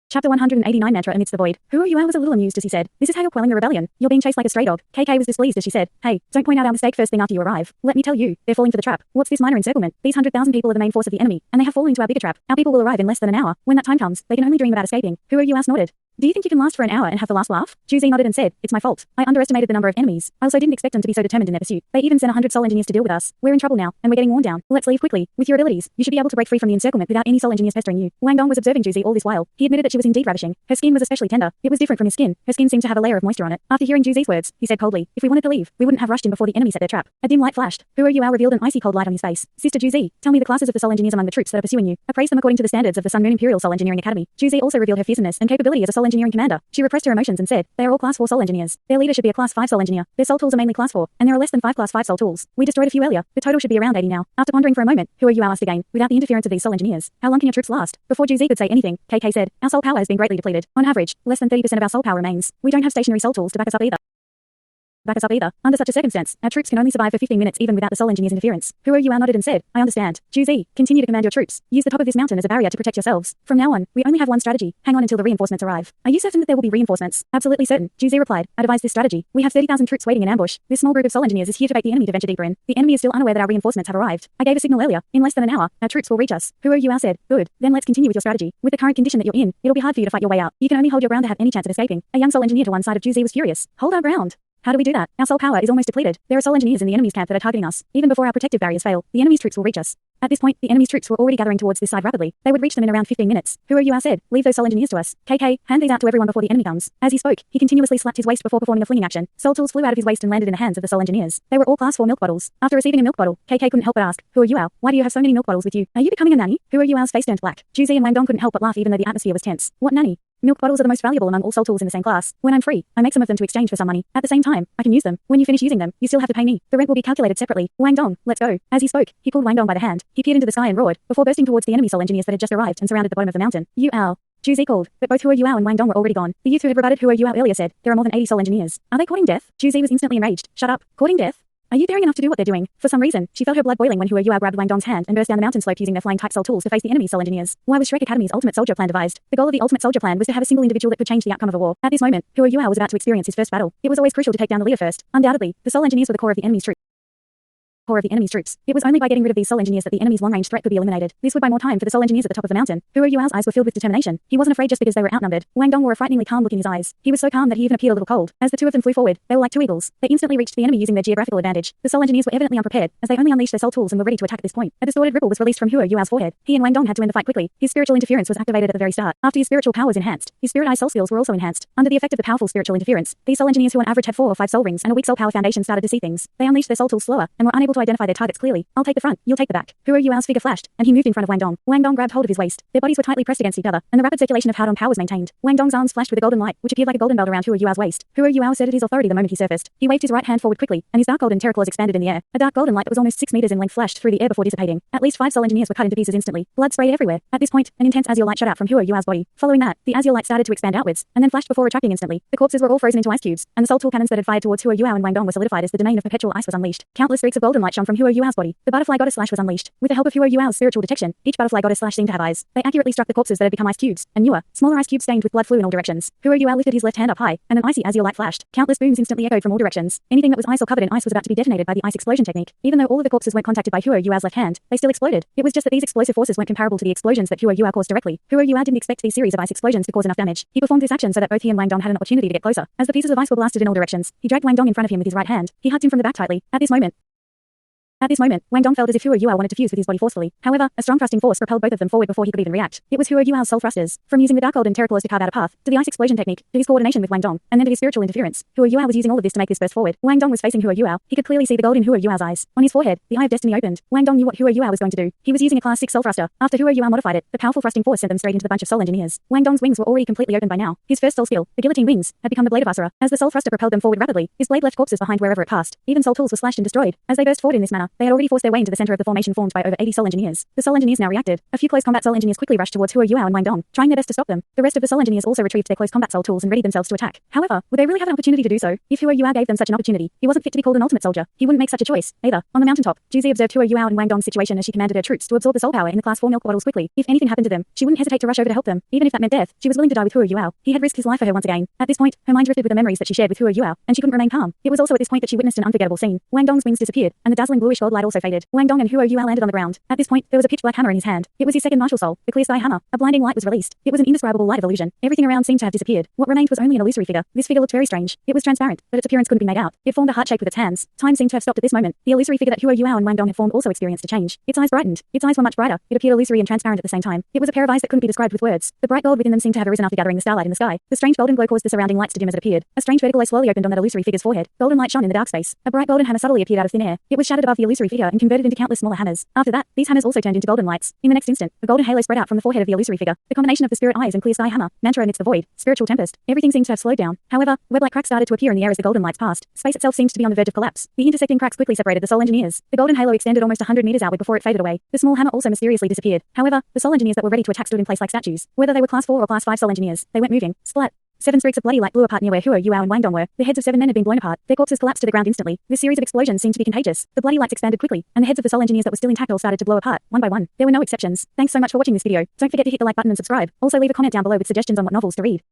Chapter 189 Mantra amidst the void. Hu Yuan was a little amused as he said, "This is how you're quelling the rebellion. You're being chased like a stray dog." KK was displeased as she said, "Hey, don't point out our mistake first thing after you arrive. Let me tell you, they're falling for the trap. What's this minor encirclement? These 100,000 people are the main force of the enemy, and they have fallen into our bigger trap. Our people will arrive in less than an hour. When that time comes, they can only dream about escaping." Hu Yuan nodded. "Do you think you can last for an hour and have the last laugh?" Juzi nodded and said, "It's my fault. I underestimated the number of enemies. I also didn't expect them to be so determined in their pursuit. They even sent 100 soul engineers to deal with us. We're in trouble now, and we're getting worn down. Let's leave quickly. With your abilities, you should be able to break free from the encirclement without any soul engineers pestering you." Wang Dong was observing Juzi all this while. He admitted that she was indeed ravishing. Her skin was especially tender. It was different from his skin. Her skin seemed to have a layer of moisture on it. After hearing Juzi's words, he said coldly, "If we wanted to leave, we wouldn't have rushed in before the enemy set their trap." A dim light flashed. Hu Yuan revealed an icy cold light on his face. "Sister Juzi, tell me the classes of the soul engineers among the troops that are pursuing you. Appraise them according to the standards of the Sun Moon Imperial Soul Engineering Academy." Juzi also revealed her fearsomeness and capability as a soul engineering commander. She repressed her emotions and said, "They are all class 4 soul engineers. Their leader should be a class 5 soul engineer. Their soul tools are mainly class 4, and there are less than 5 class 5 soul tools. We destroyed a few earlier. The total should be around 80 now." After pondering for a moment, Hu Yuan asked again, "Without the interference of these soul engineers, how long can your troops last?" Before Juzi could say anything, KK said, "Our soul power has been greatly depleted. On average, less than 30% of our soul power remains. We don't have stationary soul tools to back us up either. Under such a circumstance, our troops can only survive for 15 minutes even without the soul engineer's interference." Hu Yuan nodded and said, "I understand. Juzi, continue to command your troops. Use the top of this mountain as a barrier to protect yourselves. From now on, we only have one strategy. Hang on until the reinforcements arrive." "Are you certain that there will be reinforcements?" "Absolutely certain," Juzi replied. "I devised this strategy. We have 30,000 troops waiting in ambush. This small group of soul engineers is here to bait the enemy to venture deeper in. The enemy is still unaware that our reinforcements have arrived. I gave a signal earlier. In less than an hour, our troops will reach us." Hu Yuan said, "Good. Then let's continue with your strategy. With the current condition that you're in, it'll be hard for you to fight your way out. You can only hold your ground to have any chance of escaping." A young soul engineer to one side of Juzi was furious. "Hold our ground? How do we do that? Our soul power is almost depleted. There are soul engineers in the enemy's camp that are targeting us. Even before our protective barriers fail, the enemy's troops will reach us." At this point, the enemy's troops were already gathering towards this side rapidly. They would reach them in around 15 minutes. Hu Yuan said, "Leave those soul engineers to us. KK, hand these out to everyone before the enemy comes." As he spoke, he continuously slapped his waist before performing a flinging action. Soul tools flew out of his waist and landed in the hands of the soul engineers. They were all class 4 milk bottles. After receiving a milk bottle, KK couldn't help but ask, "Hu Yuan, why do you have so many milk bottles with you? Are you becoming a nanny?" Hu Yuan's face turned black. Juzi and Wang Dong couldn't help but laugh even though the atmosphere was tense. "What nanny? Milk bottles are the most valuable among all soul tools in the same class. When I'm free, I make some of them to exchange for some money. At the same time, I can use them. When you finish using them, you still have to pay me. The rent will be calculated separately. Wang Dong, let's go." As he spoke, he pulled Wang Dong by the hand. He peered into the sky and roared, before bursting towards the enemy soul engineers that had just arrived and surrounded the bottom of the mountain. "You owl." Juzi called, but both Hu Yuan and Wang Dong were already gone. The youth who had rebutted Hu Yuan earlier said, "There are more than 80 soul engineers. Are they courting death?" Juzi was instantly enraged. "Shut up. Courting death? Are you daring enough to do what they're doing?" For some reason, she felt her blood boiling when Hu Yuan grabbed Wang Dong's hand and burst down the mountain slope using their flying type soul tools to face the enemy soul engineers. Why was Shrek Academy's Ultimate Soldier Plan devised? The goal of the Ultimate Soldier Plan was to have a single individual that could change the outcome of a war. At this moment, Hu Yuan was about to experience his first battle. It was always crucial to take down the leader first. Undoubtedly, the soul engineers were the core of the enemy's troops. It was only by getting rid of these soul engineers that the enemy's long-range threat could be eliminated. This would buy more time for the soul engineers at the top of the mountain. Hu Yuan's eyes were filled with determination. He wasn't afraid just because they were outnumbered. Wang Dong wore a frighteningly calm look in his eyes. He was so calm that he even appeared a little cold. As the two of them flew forward, they were like two eagles. They instantly reached the enemy using their geographical advantage. The soul engineers were evidently unprepared, as they only unleashed their soul tools and were ready to attack at this point. A distorted ripple was released from Hu Yuan's forehead. He and Wang Dong had to end the fight quickly. His spiritual interference was activated at the very start. After his spiritual power was enhanced, his spirit eye soul skills were also enhanced. Under the effect of the powerful spiritual interference, these soul engineers who on average had 4 or 5 soul rings and a weak soul power foundation started to see things. They unleashed their soul tools slower and were unable to identify their targets clearly. "I'll take the front, you'll take the back." Hu Yuan's figure flashed, and he moved in front of Wang Dong. Wang Dong grabbed hold of his waist. Their bodies were tightly pressed against each other, and the rapid circulation of Haodong power was maintained. Wang Dong's arms flashed with a golden light, which appeared like a golden belt around Hu Yuan's waist. Hu Yuan asserted his authority the moment he surfaced. He waved his right hand forward quickly, and his dark golden terraclaws expanded in the air. A dark golden light that was almost 6 meters in length flashed through the air before dissipating. At least 5 soul engineers were cut into pieces instantly. Blood sprayed everywhere. At this point, an intense azure light shot out from Hu Yuan's body. Following that, the azure light started to expand outwards, and then flashed before retracting instantly. The corpses were all frozen into ice cubes, and the soul tool cannons that had fired towards Hu Yuan and Wang Dong were solidified as the domain of perpetual ice was unleashed. Countless streaks of golden light shone from Hu Yuan's body. The butterfly goddess slash was unleashed. With the help of Hu Yuan's spiritual detection, each butterfly goddess slash seemed to have eyes. They accurately struck the corpses that had become ice cubes, and newer, smaller ice cubes stained with blood flew in all directions. Hu Yuan lifted his left hand up high, and an icy azure light flashed. Countless booms instantly echoed from all directions. Anything that was ice or covered in ice was about to be detonated by the ice explosion technique. Even though all of the corpses weren't contacted by Hu Yuan's left hand, they still exploded. It was just that these explosive forces weren't comparable to the explosions that Hu Yuan caused directly. Hu Yuan didn't expect these series of ice explosions to cause enough damage. He performed this action so that both he and Wang Dong had an opportunity to get closer. As the pieces of ice were blasted in all directions, he dragged Wang Dong in front of him with his right hand. He hugged him from the back tightly. At this moment, Wang Dong felt as if Hu Yuan wanted to fuse with his body forcefully. However, a strong thrusting force propelled both of them forward before he could even react. It was Hu Yuan's soul thrusters. From using the dark golden terraclaws to carve out a path, to the ice explosion technique, to his coordination with Wang Dong, and then to his spiritual interference, Hu Yuan was using all of this to make this burst forward. Wang Dong was facing Hu Yuan. He could clearly see the gold in Hu Yuan's eyes. On his forehead, the eye of destiny opened. Wang Dong knew what Hu Yuan was going to do. He was using a class 6 soul thruster. After Hu Yuan modified it, the powerful thrusting force sent them straight into the bunch of soul engineers. Wang Dong's wings were already completely open by now. His first soul skill, the guillotine wings, had become the blade of Asura. As the soul thruster propelled them forward rapidly, his blade left corpses behind wherever it passed. Even soul tools were slashed and destroyed. As they burst forward in this manner, China, they had already forced their way into the center of the formation formed by over 80 Sol engineers. The Sol engineers now reacted. A few close combat Sol engineers quickly rushed towards Huo Yuao and Wang Dong, trying their best to stop them. The rest of the Sol engineers also retrieved their close combat Sol tools and readied themselves to attack. However, would they really have an opportunity to do so? If Huo Yuao gave them such an opportunity, he wasn't fit to be called an ultimate soldier. He wouldn't make such a choice, either. On the mountaintop, Juzi observed Huo Yuao and Wang Dong's situation as she commanded her troops to absorb the soul power in the class 4 milk bottles quickly. If anything happened to them, she wouldn't hesitate to rush over to help them, even if that meant death. She was willing to die with Huo Yuao. He had risked his life for her once again. At this point, her mind drifted with the memories that she shared with Huo Yuao, and she couldn't remain calm. It was also at this point that she witnessed an unforgettable scene. Wang Dong's wings disappeared, and the dazzling bluish gold light also faded. Wang Dong and Huo Yuao landed on the ground. At this point, there was a pitch black hammer in his hand. It was his second martial soul, the clear sky hammer. A blinding light was released. It was an indescribable light of illusion. Everything around seemed to have disappeared. What remained was only an illusory figure. This figure looked very strange. It was transparent, but its appearance couldn't be made out. It formed a heart shape with its hands. Time seemed to have stopped at this moment. The illusory figure that Huo Yuao and Wang Dong had formed also experienced a change. Its eyes brightened. Its eyes were much brighter. It appeared illusory and transparent at the same time. It was a pair of eyes that couldn't be described with words. The bright gold within them seemed to have arisen after gathering the starlight in the sky. The strange golden glow caused the surrounding lights to dim as it appeared. A strange vertical eye slowly opened on that illusory figure's forehead. Golden light shone in the dark space. A bright golden hammer suddenly appeared out of thin air. It was shattered above the illusory figure and converted into countless smaller hammers. After that, these hammers also turned into golden lights. In the next instant, a golden halo spread out from the forehead of the illusory figure. The combination of the spirit eyes and clear sky hammer, mantra amidst the void, spiritual tempest, everything seemed to have slowed down. However, web-like cracks started to appear in the air as the golden lights passed. Space itself seemed to be on the verge of collapse. The intersecting cracks quickly separated the Sol engineers. The golden halo extended almost 100 meters outward before it faded away. The small hammer also mysteriously disappeared. However, the Sol engineers that were ready to attack stood in place like statues. Whether they were class 4 or class 5 Sol engineers, they weren't moving. Splat. 7 streaks of bloody light blew apart near where Huo Yuao and Wang Dong were. The heads of 7 men had been blown apart. Their corpses collapsed to the ground instantly. This series of explosions seemed to be contagious. The bloody lights expanded quickly, and the heads of the Sol engineers that were still intact all started to blow apart, one by one. There were no exceptions. Thanks so much for watching this video. Don't forget to hit the like button and subscribe. Also leave a comment down below with suggestions on what novels to read.